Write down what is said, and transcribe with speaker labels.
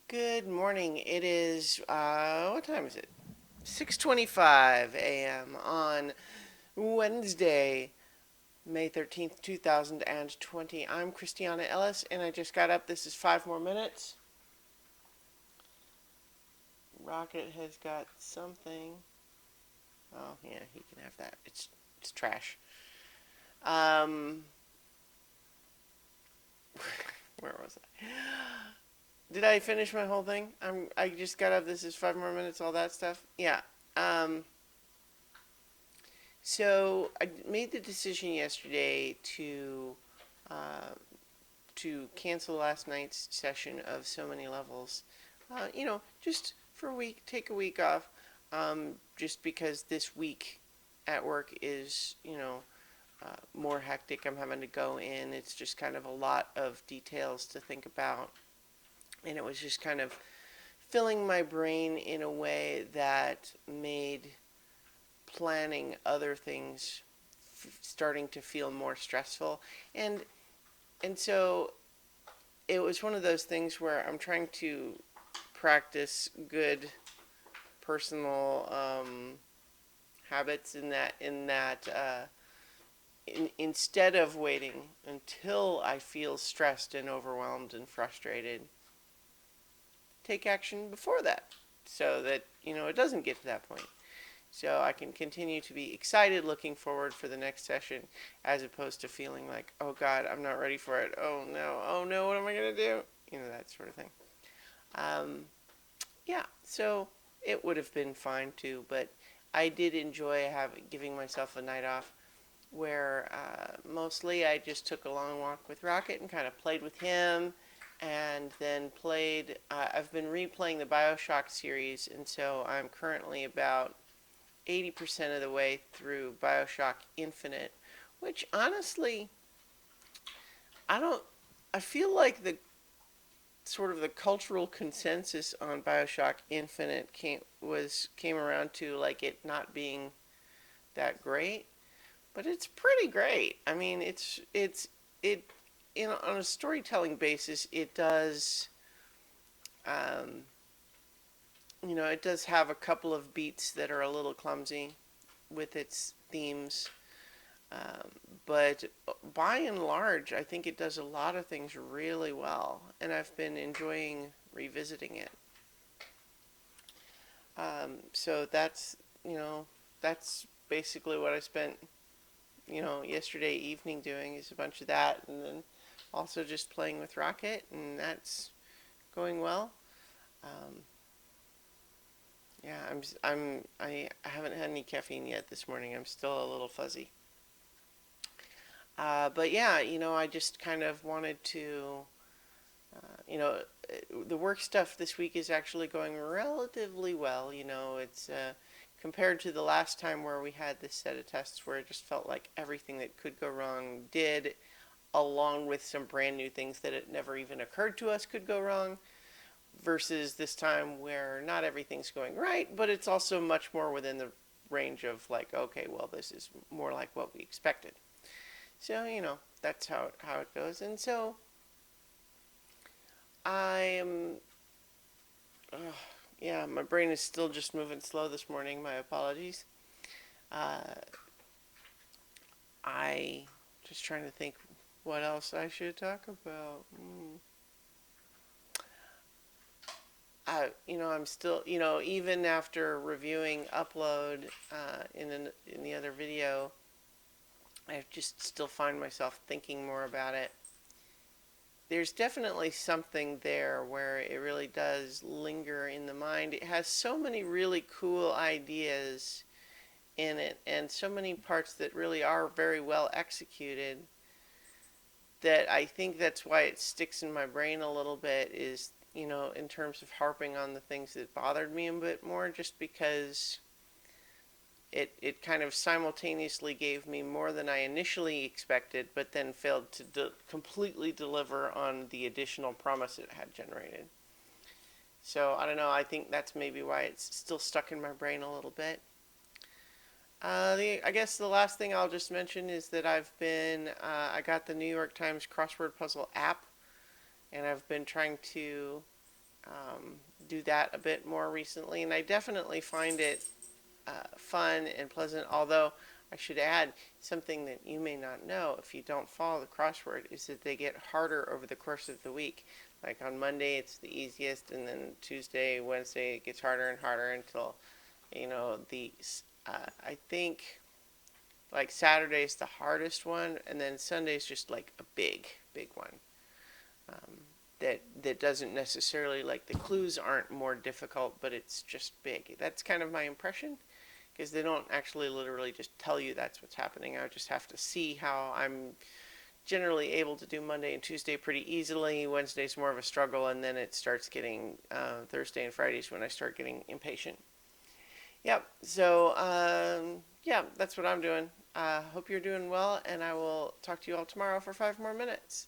Speaker 1: Good morning. It is, what time is it? 6:25 a.m. on Wednesday, May 13th, 2020. I'm Christiana Ellis, and I just got up. This is 5 more minutes. Rocket has got something. Oh, yeah, he can have that. It's trash. Um, where was I? Did I finish my whole thing? I just got up. This is 5 more minutes. All that stuff. Yeah. Um, So I made the decision yesterday uh, to cancel last night's session of so many levels. Just for a week, take a week off. Just because this week at work is more hectic. I'm having to go in. It's just kind of a lot of details to think about, and it was just kind of filling my brain in a way that made planning other things starting to feel more stressful. And and so it was one of those things where I'm trying to practice good personal habits instead of waiting until I feel stressed and overwhelmed and frustrated, take action before that, so that it doesn't get to that point, so I can continue to be excited, looking forward for the next session, as opposed to feeling like, oh God, I'm not ready for it. Oh no, what am I going to do? That sort of thing. Um, yeah, so it would have been fine too, but I did enjoy giving myself a night off where mostly I just took a long walk with Rocket and kind of played with him, and then played. I've been replaying the Bioshock series, and so I'm currently about 80% of the way through Bioshock Infinite, which honestly, I don't. I feel like the sort of the cultural consensus on Bioshock Infinite came around to like it not being that great, but it's pretty great. I mean, it on a storytelling basis, it does. Um, it does have a couple of beats that are a little clumsy with its themes. Um, but by and large, I think it does a lot of things really well, and I've been enjoying revisiting it. So that's basically what I spent yesterday evening doing, is a bunch of that, and then also just playing with Rocket, and that's going well. Um, yeah, I haven't had any caffeine yet this morning. I'm still a little fuzzy. But yeah, I just kind of wanted to, you know, the work stuff this week is actually going relatively well. It's compared to the last time where we had this set of tests where it just felt like everything that could go wrong did, along with some brand new things that it never even occurred to us could go wrong, versus this time where not everything's going right, but it's also much more within the range of like, okay, well, this is more like what we expected. So, that's how it goes. And so I am, uh, yeah, my brain is still just moving slow this morning. My apologies. Uh, I just trying to think what else I should talk about. I'm still, even after reviewing Upload in the other video, I just still find myself thinking more about it. There's definitely something there where it really does linger in the mind. It has so many really cool ideas in it, and so many parts that really are very well executed, that I think that's why it sticks in my brain a little bit, is, in terms of harping on the things that bothered me a bit more, just because it kind of simultaneously gave me more than I initially expected, but then failed to completely deliver on the additional promise it had generated. So I don't know. I think that's maybe why it's still stuck in my brain a little bit. I guess the last thing I'll just mention is that I got the New York Times crossword puzzle app, and I've been trying to do that a bit more recently, and I definitely find it fun and pleasant. Although I should add something that you may not know if you don't follow the crossword is that they get harder over the course of the week. Like on Monday, it's the easiest, and then Tuesday, Wednesday, it gets harder and harder until the I think like Saturday's the hardest one, and then Sunday's just like a big one. Um, that doesn't necessarily, like, the clues aren't more difficult, but it's just big. That's kind of my impression, because they don't actually literally just tell you that's what's happening. I just have to see how I'm generally able to do Monday and Tuesday pretty easily. Wednesday's more of a struggle, and then it starts getting Thursday and Fridays when I start getting impatient. Yep. So yeah, that's what I'm doing. Hope you're doing well, and I will talk to you all tomorrow for 5 more minutes.